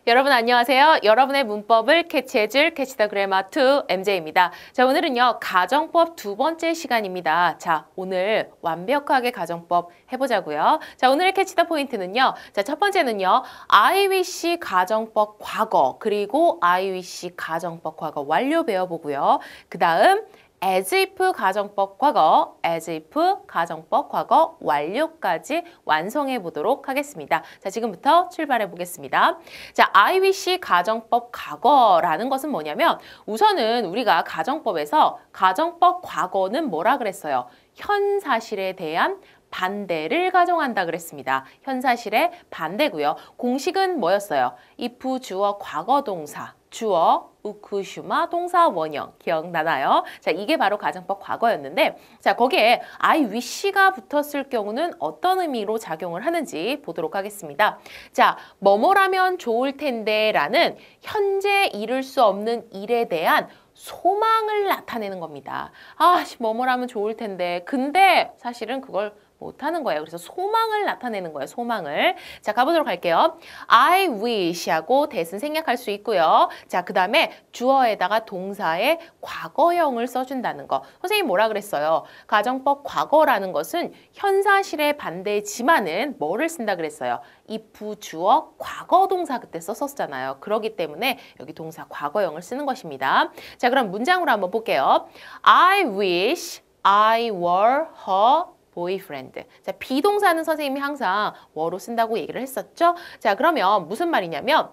여러분 안녕하세요. 여러분의 문법을 캐치해줄 캐치 더 그래머 2 MJ입니다. 자, 오늘은요. 가정법 두 번째 시간입니다. 자, 오늘 완벽하게 가정법 해보자고요. 자, 오늘의 캐치 더 포인트는요. 자, 첫 번째는요. I wish 가정법 과거 그리고 I wish 가정법 과거 완료 배워보고요. 그 다음 as if 가정법 과거, as if 가정법 과거 완료까지 완성해 보도록 하겠습니다. 자, 지금부터 출발해 보겠습니다. 자, I wish 가정법 과거라는 것은 뭐냐면 우선은 우리가 가정법에서 가정법 과거는 뭐라 그랬어요? 현 사실에 대한 반대를 가정한다 그랬습니다. 현 사실의 반대고요. 공식은 뭐였어요? if 주어 과거 동사, 주어 우쿠슈마 동사 원형 기억나나요? 자, 이게 바로 가정법 과거였는데 자, 거기에 I wish가 붙었을 경우는 어떤 의미로 작용을 하는지 보도록 하겠습니다. 자, 뭐뭐라면 좋을 텐데 라는 현재 이룰 수 없는 일에 대한 소망을 나타내는 겁니다. 아, 뭐뭐라면 좋을 텐데 근데 사실은 그걸 못하는 거예요. 그래서 소망을 나타내는 거예요. 소망을. 자, 가보도록 할게요. I wish 하고 대신 생략할 수 있고요. 자, 그 다음에 주어에다가 동사의 과거형을 써준다는 거. 선생님이 뭐라 그랬어요? 가정법 과거라는 것은 현사실의 반대지만은 뭐를 쓴다 그랬어요? if 주어 과거 동사 그때 썼었잖아요. 그렇기 때문에 여기 동사 과거형을 쓰는 것입니다. 자, 그럼 문장으로 한번 볼게요. I wish I were her boyfriend. 자, 비동사는 선생님이 항상 were로 쓴다고 얘기를 했었죠. 자, 그러면 무슨 말이냐면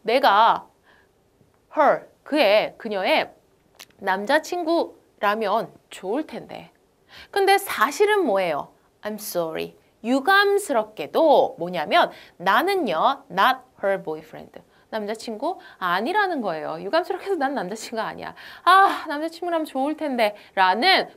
내가 그녀의 남자친구라면 좋을 텐데. 근데 사실은 뭐예요? I'm sorry. 유감스럽게도 뭐냐면 나는요, not her boyfriend. 남자친구 아니라는 거예요. 유감스럽게도 난 남자친구가 아니야. 남자친구라면 좋을 텐데 라는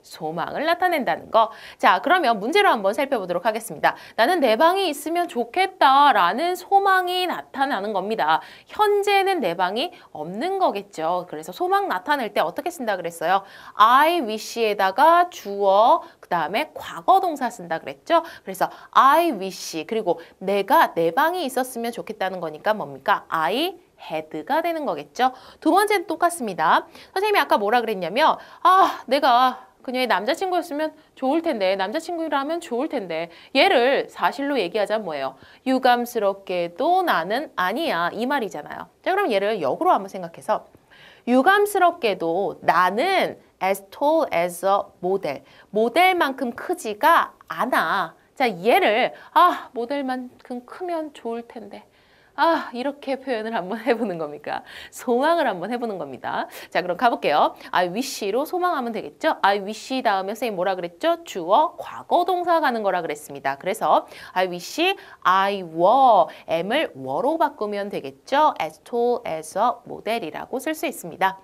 소망을 나타낸다는 거. 자, 그러면 문제로 한번 살펴보도록 하겠습니다. 나는 내 방이 있으면 좋겠다 라는 소망이 나타나는 겁니다. 현재는 내 방이 없는 거겠죠. 그래서 소망 나타낼 때 어떻게 쓴다 그랬어요? I wish에다가 주어 그 다음에 과거 동사 쓴다 그랬죠. 그래서 I wish 그리고 내가 내 방이 있었으면 좋겠다는 거니까 뭡니까? I had가 되는 거겠죠. 두 번째는 똑같습니다. 선생님이 아까 뭐라 그랬냐면 내가 그녀의 남자친구였으면 좋을 텐데 남자친구라면 좋을 텐데 얘를 사실로 얘기하자면 뭐예요? 유감스럽게도 나는 아니야 이 말이잖아요. 자, 그럼 얘를 역으로 한번 생각해서 유감스럽게도 나는 as tall as a model 모델만큼 크지가 않아. 자, 얘를 모델만큼 크면 좋을 텐데 이렇게 표현을 한번 해보는 겁니까? 소망을 한번 해보는 겁니다. 자, 그럼 가볼게요. I wish로 소망하면 되겠죠? I wish 다음에 선생님 뭐라 그랬죠? 주어 과거 동사 가는 거라 그랬습니다. 그래서 I wish I were M을 were로 바꾸면 되겠죠? as tall as a model이라고 쓸 수 있습니다.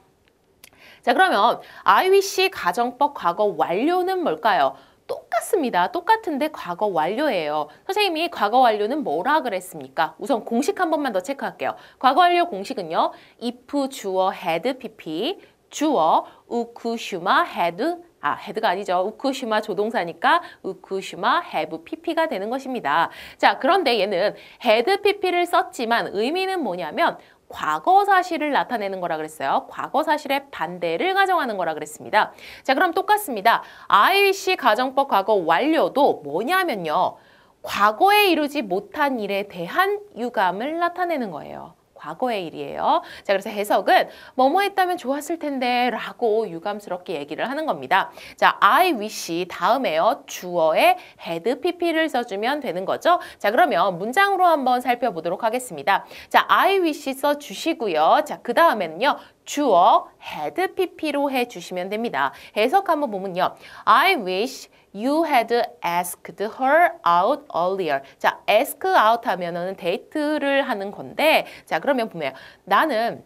자, 그러면 I wish 가정법 과거 완료는 뭘까요? 똑같습니다. 똑같은데 과거 완료예요. 선생님이 과거 완료는 뭐라 그랬습니까? 우선 공식 한 번만 더 체크할게요. 과거 완료 공식은요. if 주어 had pp 주어 우쿠슈마 had had가 아니죠. 우쿠슈마 조동사니까 우쿠슈마 have pp가 되는 것입니다. 자, 그런데 얘는 had pp를 썼지만 의미는 뭐냐면 과거 사실을 나타내는 거라 그랬어요. 과거 사실의 반대를 가정하는 거라 그랬습니다. 자, 그럼 똑같습니다. I wish 가정법 과거 완료도 뭐냐면요. 과거에 이루지 못한 일에 대한 유감을 나타내는 거예요. 과거의 일이에요. 자, 그래서 해석은 뭐뭐 했다면 좋았을 텐데 라고 유감스럽게 얘기를 하는 겁니다. 자, I wish 다음에요. 주어에 had pp를 써주면 되는 거죠. 자, 그러면 문장으로 한번 살펴보도록 하겠습니다. 자, I wish 써주시고요. 자, 그 다음에는요. 주어 had pp로 해주시면 됩니다. 해석 한번 보면요. I wish you had asked her out earlier. 자, ask out 하면은 데이트를 하는 건데, 자, 그러면 보면 나는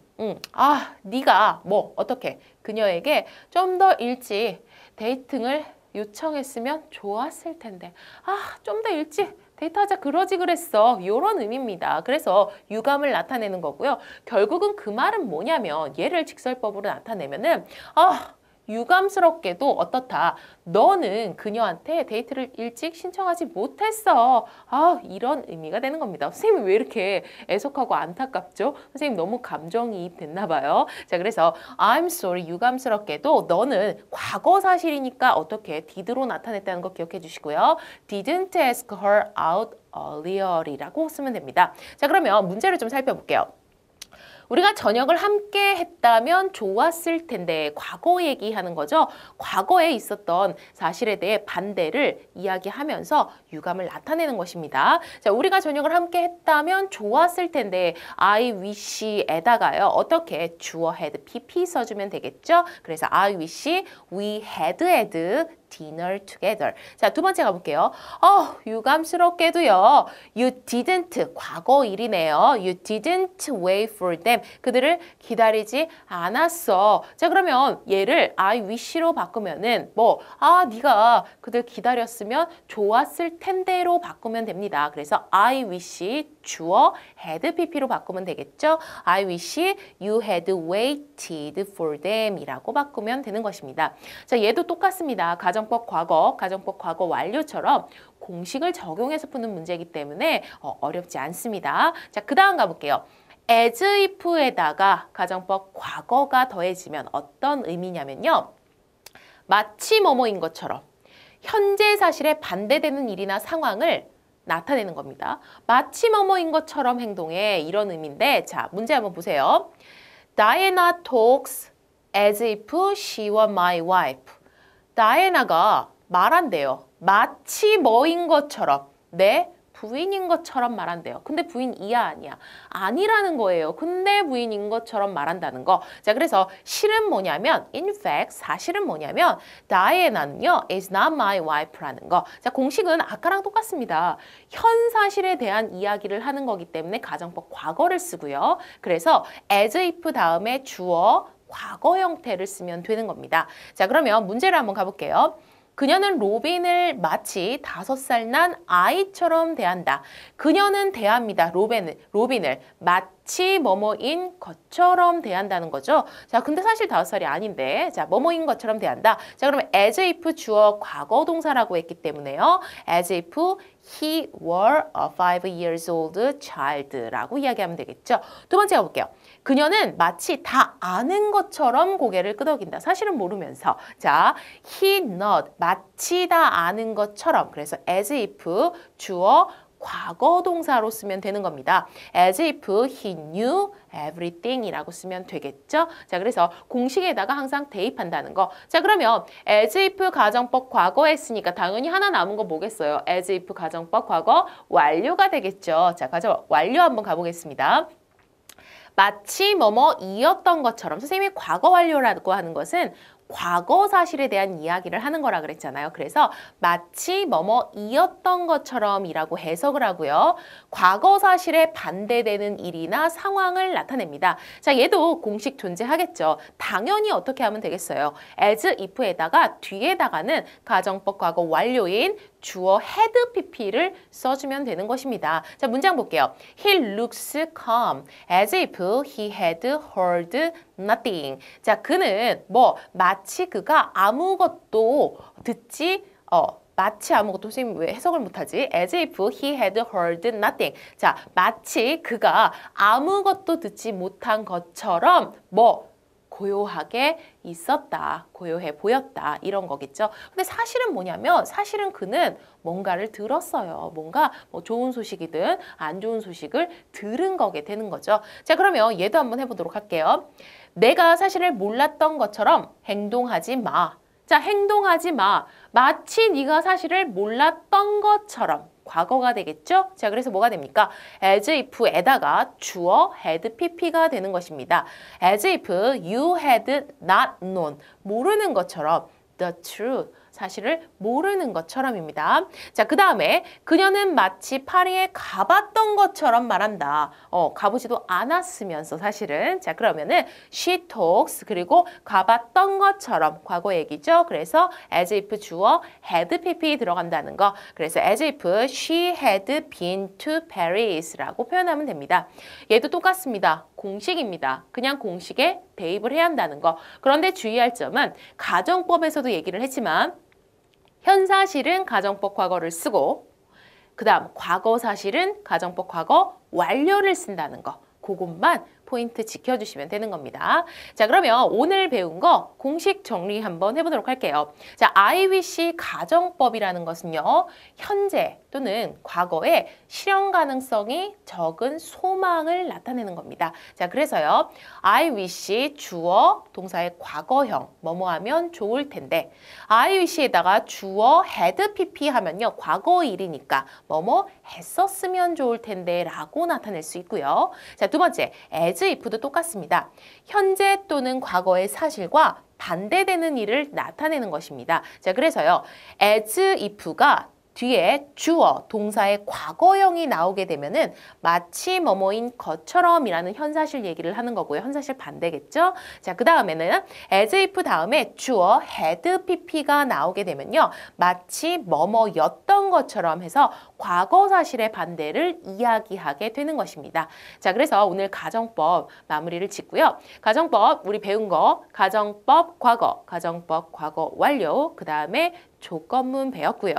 네가 어떻게 그녀에게 좀 더 일찍 데이팅을 요청했으면 좋았을 텐데, 좀 더 일찍 데이트하자 그러지 그랬어. 이런 의미입니다. 그래서 유감을 나타내는 거고요. 결국은 그 말은 뭐냐면 얘를 직설법으로 나타내면은 유감스럽게도 어떻다. 너는 그녀한테 데이트를 일찍 신청하지 못했어. 아, 이런 의미가 되는 겁니다. 선생님이 왜 이렇게 애석하고 안타깝죠? 선생님 너무 감정이입 됐나 봐요. 자, 그래서 I'm sorry, 유감스럽게도 너는 과거 사실이니까 어떻게 did로 나타냈다는 거 기억해 주시고요. Didn't ask her out earlier이라고 쓰면 됩니다. 자, 그러면 문제를 좀 살펴볼게요. 우리가 저녁을 함께 했다면 좋았을 텐데 과거 얘기하는 거죠. 과거에 있었던 사실에 대해 반대를 이야기하면서 유감을 나타내는 것입니다. 자, 우리가 저녁을 함께 했다면 좋았을 텐데 I wish에다가요. 어떻게 주어 had pp 써주면 되겠죠. 그래서 I wish we had dinner together. 자, 두 번째 가볼게요. 유감스럽게도요. You didn't, 과거 일이네요. You didn't wait for them. 그들을 기다리지 않았어. 자, 그러면 얘를 I wish로 바꾸면은 네가 그들 기다렸으면 좋았을 텐데로 바꾸면 됩니다. 그래서 I wish 주어 had pp로 바꾸면 되겠죠. I wish you had waited for them 이라고 바꾸면 되는 것입니다. 자, 얘도 똑같습니다. 가정법 과거 완료처럼 공식을 적용해서 푸는 문제이기 때문에 어렵지 않습니다. 자, 그 다음 가볼게요. as if에다가 가정법 과거가 더해지면 어떤 의미냐면요. 마치 뭐뭐인 것처럼 현재 사실에 반대되는 일이나 상황을 나타내는 겁니다. 마치 뭐뭐인 것처럼 행동해 이런 의미인데 자, 문제 한번 보세요. Diana talks as if she were my wife. 다이애나가 말한대요. 마치 뭐인 것처럼 내 부인인 것처럼 말한대요. 근데 부인이야 아니야? 아니라는 거예요. 근데 부인인 것처럼 말한다는 거. 자, 그래서 실은 뭐냐면 in fact 사실은 뭐냐면 다이애나는요 is not my wife라는 거. 자, 공식은 아까랑 똑같습니다. 현 사실에 대한 이야기를 하는 거기 때문에 가정법 과거를 쓰고요. 그래서 as if 다음에 주어 과거 형태를 쓰면 되는 겁니다. 자, 그러면 문제를 한번 가볼게요. 그녀는 로빈을 마치 5살 난 아이처럼 대한다. 그녀는 대합니다. 로빈을 마치 뭐뭐인 것처럼 대한다는 거죠. 자, 근데 사실 5살이 아닌데, 자, 뭐뭐인 것처럼 대한다. 자, 그러면 as if 주어 과거 동사라고 했기 때문에요. as if he were a 5 years old child라고 이야기하면 되겠죠. 두 번째 가볼게요. 그녀는 마치 다 아는 것처럼 고개를 끄덕인다. 사실은 모르면서. 자, he not 마치 다 아는 것처럼. 그래서 as if 주어 과거 동사로 쓰면 되는 겁니다. as if he knew everything 이라고 쓰면 되겠죠. 자, 그래서 공식에다가 항상 대입한다는 거. 자, 그러면 as if 가정법 과거 했으니까 당연히 하나 남은 거 뭐겠어요? as if 가정법 과거 완료가 되겠죠. 자, 완료 한번 가보겠습니다. 마치 뭐뭐이었던 것처럼 선생님이 과거 완료라고 하는 것은 과거 사실에 대한 이야기를 하는 거라 그랬잖아요. 그래서 마치 뭐뭐이었던 것처럼 이라고 해석을 하고요. 과거 사실에 반대되는 일이나 상황을 나타냅니다. 자, 얘도 공식 존재하겠죠. 당연히 어떻게 하면 되겠어요? as if에다가 뒤에다가는 가정법 과거 완료인 주어 had pp를 써주면 되는 것입니다. 자, 문장 볼게요. He looks calm as if he had heard nothing. 자, 그는 마치 그가 아무것도 듣지 마치 아무것도 선생님 왜 해석을 못하지? as if he had heard nothing. 자, 마치 그가 아무것도 듣지 못한 것처럼 고요하게 있었다. 고요해 보였다. 이런 거겠죠. 근데 사실은 뭐냐면 사실은 그는 뭔가를 들었어요. 뭔가 좋은 소식이든 안 좋은 소식을 들은 거게 되는 거죠. 자, 그러면 얘도 한번 해보도록 할게요. 내가 사실을 몰랐던 것처럼 행동하지 마. 자, 행동하지 마. 마치 네가 사실을 몰랐던 것처럼. 과거가 되겠죠? 자, 그래서 뭐가 됩니까? as if에다가 주어 had pp가 되는 것입니다. as if you had not known. 모르는 것처럼 the truth. 사실을 모르는 것처럼입니다. 자, 그 다음에 그녀는 마치 파리에 가봤던 것처럼 말한다. 가보지도 않았으면서 사실은. 자, 그러면은 she talks 그리고 가봤던 것처럼 과거 얘기죠. 그래서 as if 주어 had pp 들어간다는 거. 그래서 as if she had been to Paris라고 표현하면 됩니다. 얘도 똑같습니다. 공식입니다. 그냥 공식에 대입을 해야 한다는 거. 그런데 주의할 점은 가정법에서도 얘기를 했지만 현사실은 가정법 과거를 쓰고 그 다음 과거 사실은 가정법 과거 완료를 쓴다는 거. 그것만 포인트 지켜주시면 되는 겁니다. 자, 그러면 오늘 배운 거 공식 정리 한번 해보도록 할게요. 자, I wish 가정법이라는 것은요. 현재 또는 과거에 실현 가능성이 적은 소망을 나타내는 겁니다. 자, 그래서요. I wish 주어 동사의 과거형 뭐뭐 하면 좋을 텐데 I wish에다가 주어 had pp 하면요. 과거 일이니까 뭐뭐 했었으면 좋을 텐데 라고 나타낼 수 있고요. 자, 두 번째 as if도 똑같습니다. 현재 또는 과거의 사실과 반대되는 일을 나타내는 것입니다. 자, 그래서요. as if가 뒤에 주어, 동사의 과거형이 나오게 되면은 마치 뭐뭐인 것처럼이라는 현사실 얘기를 하는 거고요. 현사실 반대겠죠? 자, 그 다음에는 as if 다음에 주어 had pp가 나오게 되면요. 마치 뭐뭐였던 것처럼 해서 과거 사실의 반대를 이야기하게 되는 것입니다. 자, 그래서 오늘 가정법 마무리를 짓고요. 가정법 우리 배운 거 가정법 가정법 과거 완료, 그 다음에 조건문 배웠고요.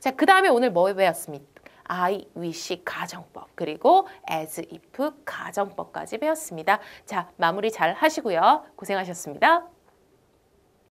자, 그 다음에 오늘 뭐 배웠습니까? I wish 가정법 그리고 as if 가정법까지 배웠습니다. 자, 마무리 잘 하시고요. 고생하셨습니다.